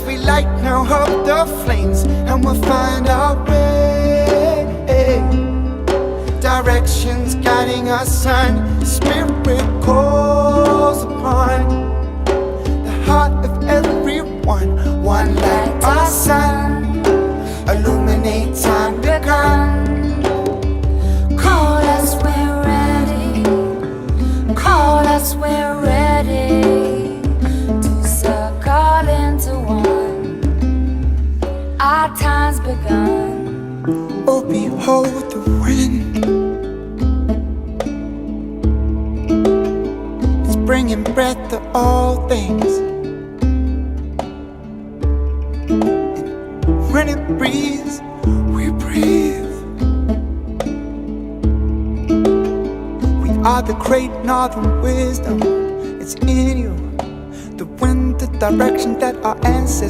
we light now up the flames, and we'll find our way. Directions guiding our sun, spirit calls upon the heart of everyone. One like our sun, illuminate time begun. Call us, we're ready. Call us, we're ready to circle into one. Our time's begun. Oh, behold the wind, it's bringing breath to all things. And when it breathes, we breathe. We are the great northern wisdom, it's in you. The wind, the direction that our ancestors